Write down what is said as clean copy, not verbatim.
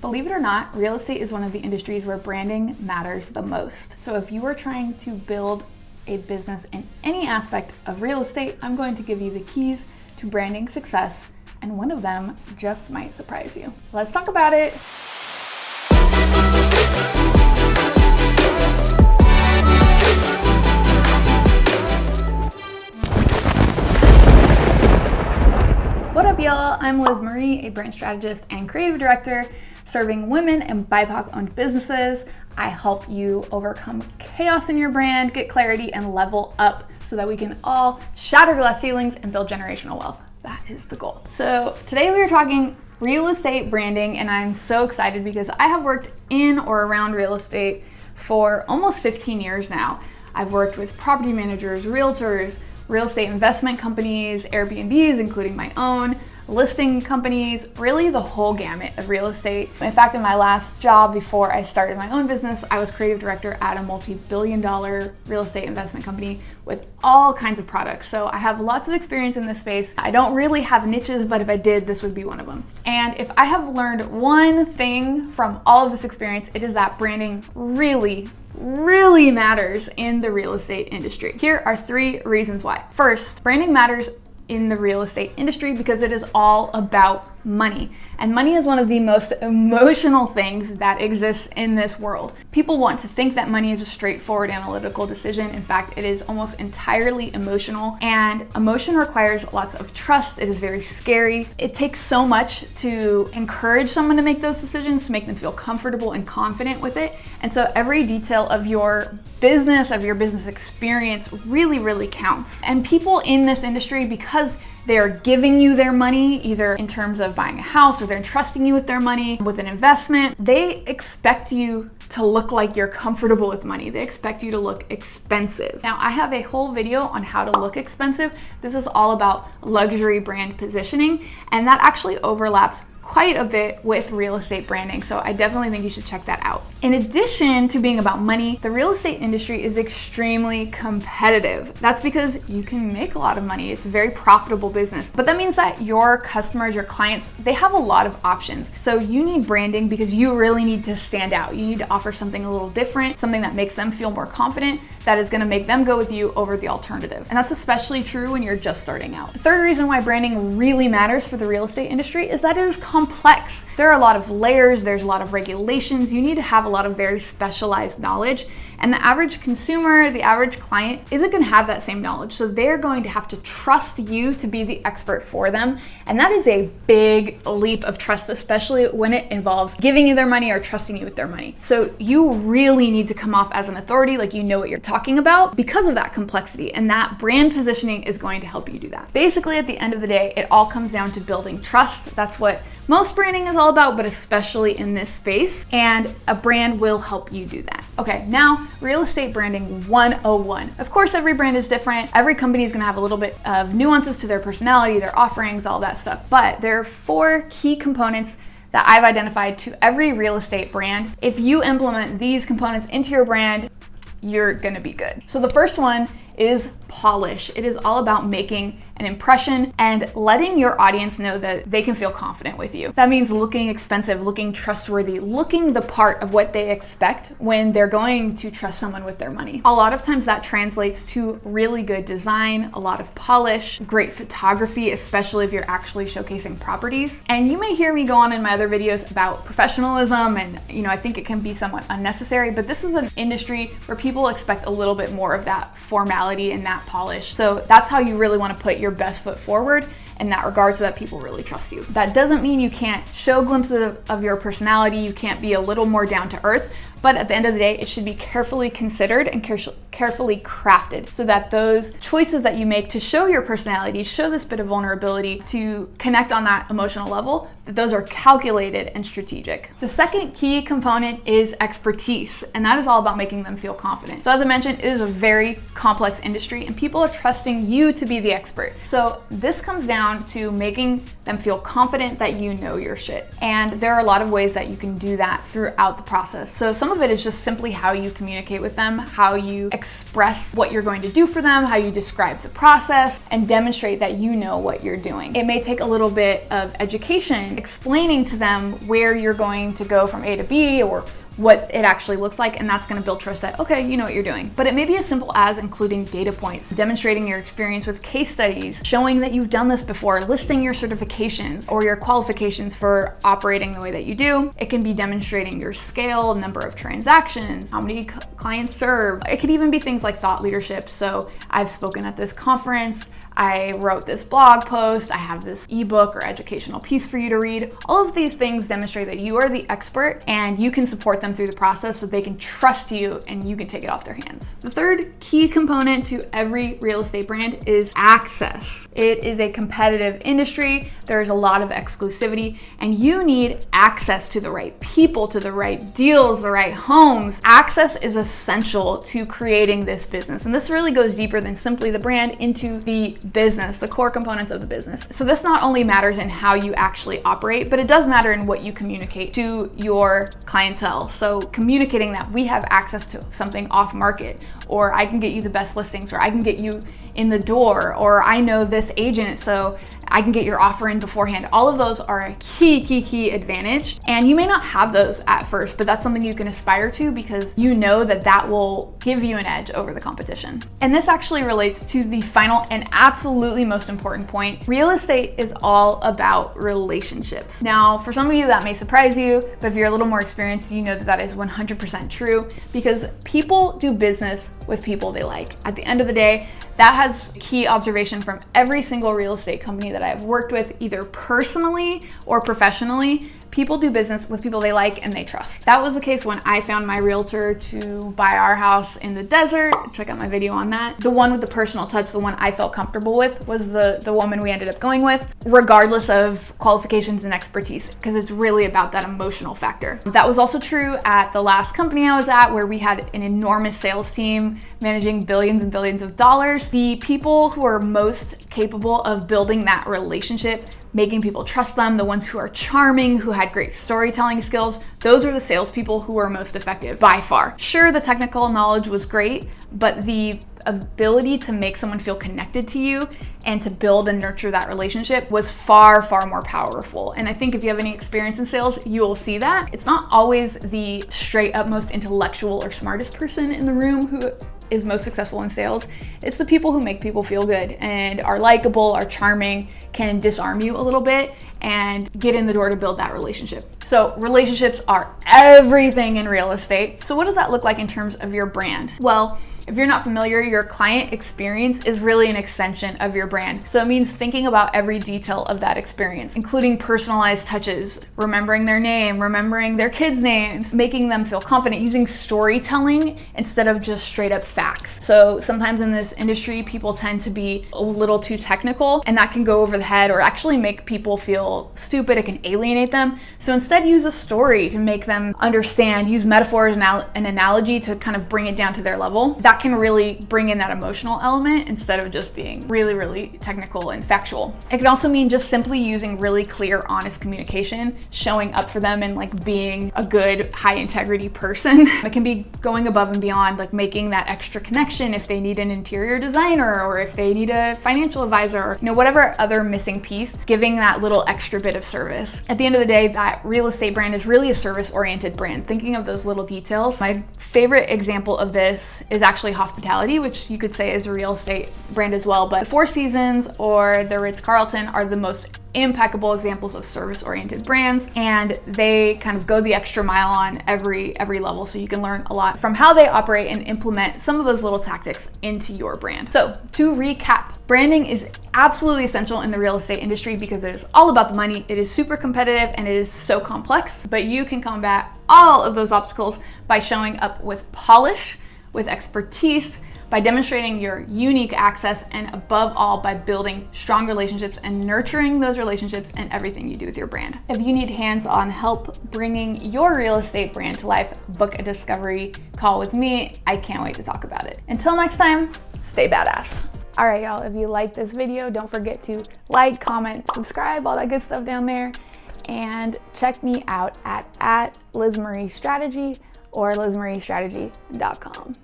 Believe it or not, real estate is one of the industries where branding matters the most. So if you are trying to build a business in any aspect of real estate, I'm going to give you the keys to branding success, and one of them just might surprise you. Let's talk about it. What up, y'all? I'm Liz Marie, a brand strategist and creative director serving women and BIPOC-owned businesses. I help you overcome chaos in your brand, get clarity, and level up so that we can all shatter glass ceilings and build generational wealth. That is the goal. So today we are talking real estate branding, and I'm so excited because I have worked in or around real estate for almost 15 years now. I've worked with property managers, realtors, real estate investment companies, Airbnbs, including my own, listing companies, really the whole gamut of real estate. In fact, in my last job before I started my own business, I was creative director at a multi-billion-dollar real estate investment company with all kinds of products. So I have lots of experience in this space. I don't really have niches, but if I did, this would be one of them. And if I have learned one thing from all of this experience, it is that branding really matters in the real estate industry. Here are 3 reasons why. First, branding matters in the real estate industry because it is all about money. And money is one of the most emotional things that exists in this world. People want to think that money is a straightforward analytical decision. In fact, it is almost entirely emotional, and emotion requires lots of trust. It is very scary. It takes so much to encourage someone to make those decisions, to make them feel comfortable and confident with it. And so every detail of your business experience really counts. And people in this industry, because they're giving you their money, either in terms of buying a house or they're entrusting you with their money with an investment, they expect you to look like you're comfortable with money. They expect you to look expensive. Now, I have a whole video on how to look expensive. This is all about luxury brand positioning, and that actually overlaps quite a bit with real estate branding. So I definitely think you should check that out. In addition to being about money, the real estate industry is extremely competitive. That's because you can make a lot of money. It's a very profitable business. But that means that your customers, your clients, they have a lot of options. So you need branding because you really need to stand out. You need to offer something a little different, something that makes them feel more confident, that is gonna make them go with you over the alternative. And that's especially true when you're just starting out. The third reason why branding really matters for the real estate industry is that it is complex. There are a lot of layers, there's a lot of regulations. You need to have a lot of very specialized knowledge. And the average consumer, the average client isn't gonna have that same knowledge. So they're going to have to trust you to be the expert for them. And that is a big leap of trust, especially when it involves giving you their money or trusting you with their money. So you really need to come off as an authority, like you know what you're talking about because of that complexity. And that brand positioning is going to help you do that. Basically, at the end of the day, it all comes down to building trust. That's what most branding is all about, but especially in this space, and a brand will help you do that. Okay, now real estate branding 101. Of course, every brand is different. Every company is gonna have a little bit of nuances to their personality, their offerings, all that stuff. But there are 4 key components that I've identified to every real estate brand. If you implement these components into your brand, you're gonna be good. So the first one is polish. It is all about making an impression and letting your audience know that they can feel confident with you. That means looking expensive, looking trustworthy, looking the part of what they expect when they're going to trust someone with their money. A lot of times that translates to really good design, a lot of polish, great photography, especially if you're actually showcasing properties. And you may hear me go on in my other videos about professionalism, and I think it can be somewhat unnecessary, but this is an industry where people expect a little bit more of that formality and that polish. So that's how you really want to put your best foot forward in that regard so that people really trust you. That doesn't mean you can't show glimpses of your personality, you can't be a little more down to earth, but at the end of the day, it should be carefully considered and carefully crafted so that those choices that you make to show your personality, show this bit of vulnerability, to connect on that emotional level, that those are calculated and strategic. The second key component is expertise, and that is all about making them feel confident. So as I mentioned, it is a very complex industry and people are trusting you to be the expert. So this comes down down to making them feel confident that you know your shit. And there are a lot of ways that you can do that throughout the process. So some of it is just simply how you communicate with them, how you express what you're going to do for them, how you describe the process, and demonstrate that you know what you're doing. It may take a little bit of education, explaining to them where you're going to go from A to B or what it actually looks like, and that's going to build trust that, okay, you know what you're doing. But it may be as simple as including data points, demonstrating your experience with case studies, showing that you've done this before, listing your certifications or your qualifications for operating the way that you do. It can be demonstrating your scale, number of transactions, how many clients serve. It could even be things like thought leadership. So I've spoken at this conference, I wrote this blog post, I have this ebook or educational piece for you to read. All of these things demonstrate that you are the expert and you can support them through the process so they can trust you and you can take it off their hands. The third key component to every real estate brand is access. It is a competitive industry. There's a lot of exclusivity and you need access to the right people, to the right deals, the right homes. Access is essential to creating this business. And this really goes deeper than simply the brand into the business, the core components of the business. So this not only matters in how you actually operate, but it does matter in what you communicate to your clientele. So communicating that we have access to something off market, or I can get you the best listings, or I can get you in the door, or I know this agent, so I can get your offer in beforehand. All of those are a key advantage. And you may not have those at first, but that's something you can aspire to because you know that that will give you an edge over the competition. And this actually relates to the final and absolutely most important point. Real estate is all about relationships. Now, for some of you that may surprise you, but if you're a little more experienced, you know that that is 100% true because people do business with people they like. At the end of the day, that has key observation from every single real estate company that I've worked with, either personally or professionally. People do business with people they like and they trust. That was the case when I found my realtor to buy our house in the desert. Check out my video on that. The one with the personal touch, the one I felt comfortable with, was the woman we ended up going with, regardless of qualifications and expertise, because it's really about that emotional factor. That was also true at the last company I was at, where we had an enormous sales team managing billions and billions of dollars. The people who are most capable of building that relationship, making people trust them, the ones who are charming, who had great storytelling skills, those are the salespeople who are most effective by far. Sure, the technical knowledge was great, but the ability to make someone feel connected to you and to build and nurture that relationship was far more powerful. And I think if you have any experience in sales, you will see that. It's not always the straight up most intellectual or smartest person in the room who is most successful in sales. It's the people who make people feel good and are likable, are charming, can disarm you a little bit and get in the door to build that relationship. So relationships are everything in real estate. So what does that look like in terms of your brand? Well, if you're not familiar, your client experience is really an extension of your brand. So it means thinking about every detail of that experience, including personalized touches, remembering their name, remembering their kids' names, making them feel confident, using storytelling instead of just straight up facts. So sometimes in this industry, people tend to be a little too technical, and that can go over the head or actually make people feel stupid. It can alienate them. So instead, use a story to make them understand, use metaphors and an analogy to kind of bring it down to their level. That can really bring in that emotional element instead of just being really technical and factual. It can also mean just simply using really clear, honest communication, showing up for them and like being a good, high integrity person. It can be going above and beyond, like making that extra connection if they need an interior designer or if they need a financial advisor, or whatever other missing piece, giving that little extra bit of service. At the end of the day, that real estate brand is really a service-oriented brand, thinking of those little details. My favorite example of this is actually hospitality, which you could say is a real estate brand as well, but the Four Seasons or the Ritz-Carlton are the most impeccable examples of service-oriented brands, and they kind of go the extra mile on every level, so you can learn a lot from how they operate and implement some of those little tactics into your brand. So to recap, branding is absolutely essential in the real estate industry because it is all about the money, it is super competitive, and it is so complex, but you can combat all of those obstacles by showing up with polish, with expertise, by demonstrating your unique access, and above all, by building strong relationships and nurturing those relationships in everything you do with your brand. If you need hands-on help bringing your real estate brand to life, book a discovery call with me. I can't wait to talk about it. Until next time, stay badass. All right, y'all, if you like this video, don't forget to like, comment, subscribe, all that good stuff down there. And check me out at LizMarieStrategy or LizMarieStrategy.com.